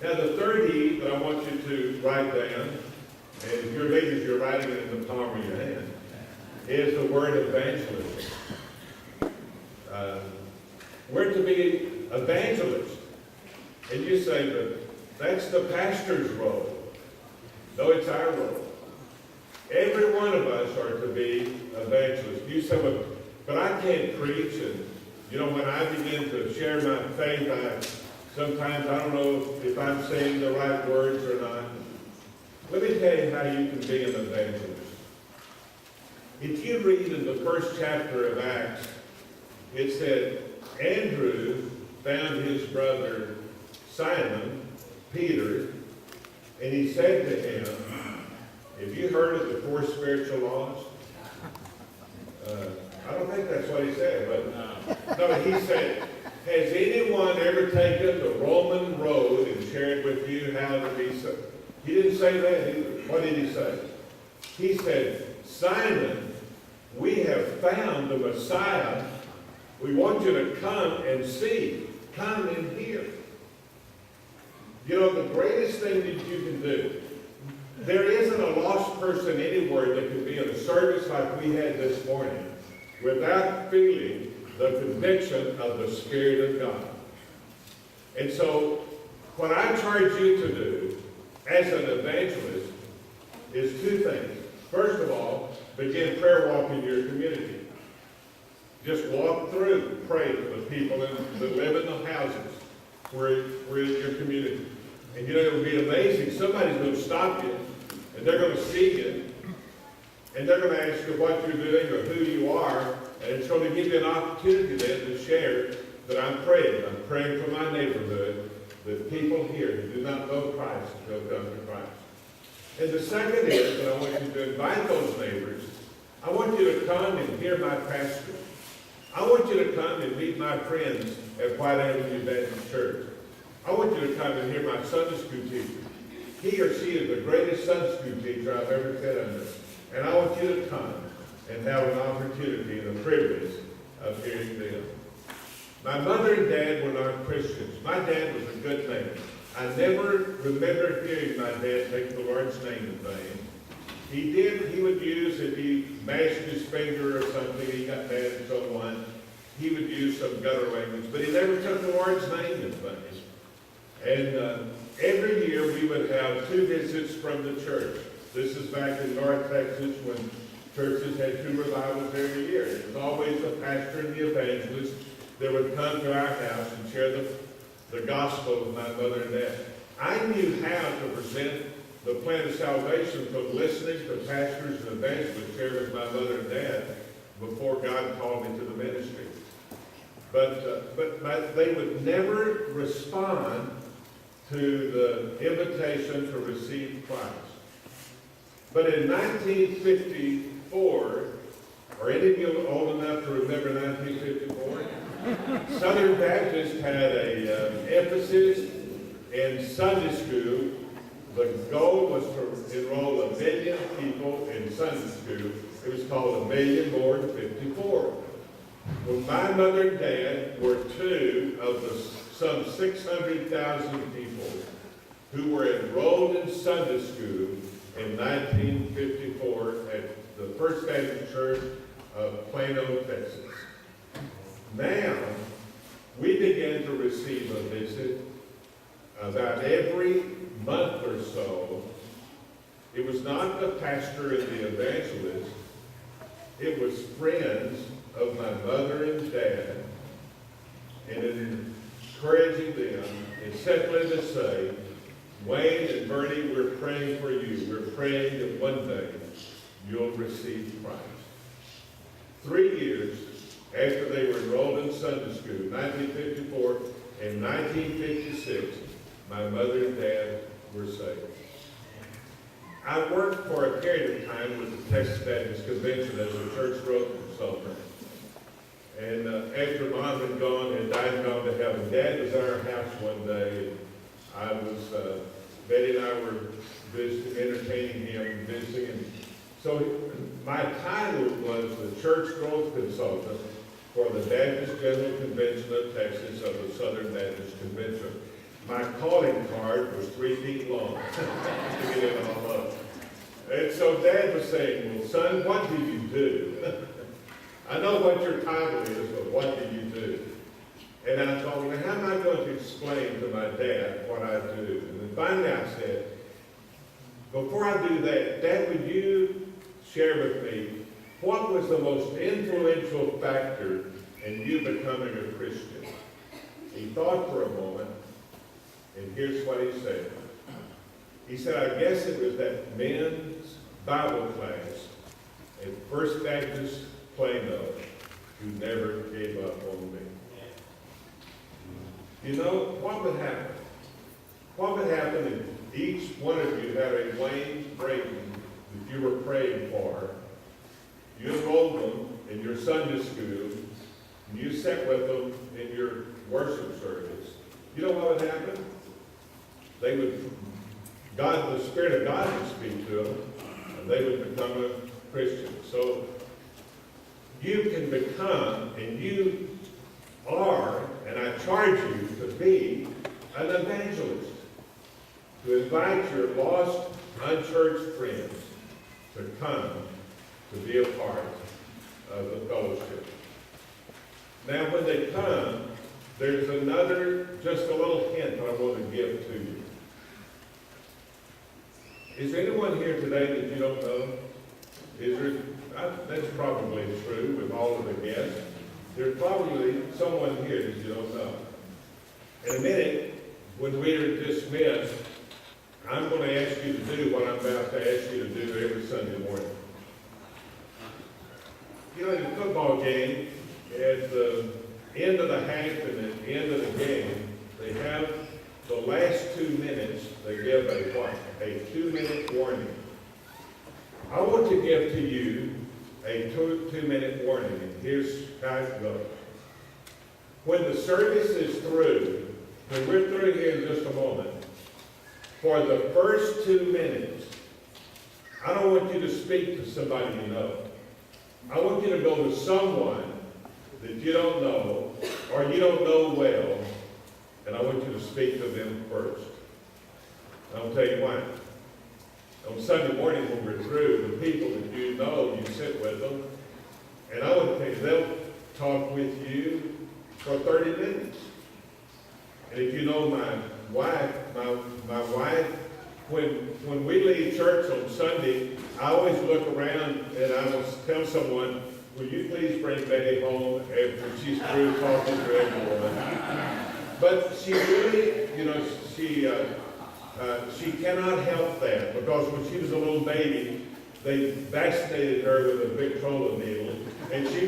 Now, the third E that I want you to write down, and if you're ladies, you're writing it in the palm of your hand, is the word evangelism. We're to be evangelists. And you say, but that's the pastor's role. No, it's our role. Every one of us are to be evangelists. You say, well, but I can't preach. And, when I begin to share my faith, sometimes I don't know if I'm saying the right words or not. Let me tell you how you can be an evangelist. If you read in the first chapter of Acts, it said, Andrew found his brother Simon, Peter, and he said to him, have you heard of the 4 spiritual laws? I don't think that's what he said, but no, he said, has anyone ever taken the Roman road and shared with you how to be saved? He didn't say that either. What did he say? He said, Simon, we have found the Messiah. We want you to come and see. Come and hear. The greatest thing that you can do, there isn't a lost person anywhere that can be in a service like we had this morning without feeling the conviction of the Spirit of God. And so, what I charge you to do as an evangelist is 2 things. First of all, begin prayer walk in your community. Just walk through, pray for the people that live in the houses where in your community. And it'll be amazing. Somebody's going to stop you, and they're going to see you, and they're going to ask you what you're doing or who you are, and it's going to give you an opportunity then to share that I'm praying. I'm praying for my neighborhood, that people here who do not know Christ will come to Christ. And the second is that I want you to invite those neighbors. I want you to come and hear my pastor. I want you to come and meet my friends at White Avenue Baptist Church. I want you to come and hear my Sunday school teacher. He or she is the greatest Sunday school teacher I've ever sat under. And I want you to come and have an opportunity and a privilege of hearing them. My mother and dad were not Christians. My dad was a good man. I never remember hearing my dad take the Lord's name in vain. He would use, if he mashed his finger or something, he got mad at someone, he would use some gutter language, but he never took the Lord's name in vain. And every year we would have 2 visits from the church. This is back in North Texas when churches had 2 revivals every year. It was always the pastor and the evangelist that would come to our house and share the gospel with my mother and dad. I knew how to present the plan of salvation from listening to pastors and evangelists share with my mother and dad before God called me to the ministry. But they would never respond to the invitation to receive Christ. But in 1954, are any of you old enough to remember 1954? Southern Baptist had an emphasis in Sunday school. The goal was to enroll 1 million people in Sunday school. It was called 1,000,000 Born 54. Well, my mother and dad were 2 of the some 600,000 people who were enrolled in Sunday school in 1954 at the First Baptist Church of Plano, Texas. Now, we began to receive a visit about every month or so. It was not the pastor and the evangelist. It was friends of my mother and dad, and in encouraging them, and simply to say, Wayne and Bernie, we're praying for you. We're praying that one day you'll receive Christ. 3 years after they were enrolled in Sunday school, 1954 and 1956, my mother and dad were saved. I worked for a period of time with the Texas Baptist Convention as a church growth consultant. And after Mom had gone and died and gone to heaven, Dad was at our house one day. Betty and I were visiting, entertaining him, and visiting. And so my title was the church growth consultant for the Baptist General Convention of Texas of the Southern Baptist Convention. my calling card was 3 feet long to get it all up. And so Dad was saying, well, son, what do you do? I know what your title is, but what do you do? And I thought, well, how am I going to explain to my dad what I do? And then finally I said, before I do that, Dad, would you share with me what was the most influential factor in you becoming a Christian? He thought for a moment, and here's what he said. He said, I guess it was that men's Bible class at First Baptist Plano who never gave up on me. You know, what would happen? What would happen if each one of you had a Wayne Brayton that you were praying for? You enrolled them in your Sunday school, and you sat with them in your worship service. You know what would happen? They would, the Spirit of God would speak to them, and they would become a Christian. So you can become, and you are, and I charge you to be an evangelist, to invite your lost, unchurched friends to come to be a part of the fellowship. Now, when they come, there's another, just a little hint I want to give to you. Is there anyone here today that you don't know? Is there? That's probably true with all of the guests. There's probably someone here that you don't know. In a minute, when we are dismissed, I'm going to ask you to do what I'm about to ask you to do every Sunday morning. You know, in a football game, at the end of the half and at the end of the game, they have the last 2 minutes, they give a what? A 2-minute warning. I want to give to you a 2-minute warning, and here's how it goes. When the service is through, when we're through here in just a moment, for the first 2 minutes, I don't want you to speak to somebody you know. I want you to go to someone that you don't know or you don't know well, and I want you to speak to them first. I'll tell you why. On Sunday morning when we're through, the people that you know, you sit with them, and I want to tell you, they'll talk with you for 30 minutes. And if you know my wife, when we leave church on Sunday, I always look around and I will tell someone, will you please bring Betty home after she's through talking to everyone? But she really, you know, she cannot help that, because when she was a little baby, they vaccinated her with a Victrola needle, and she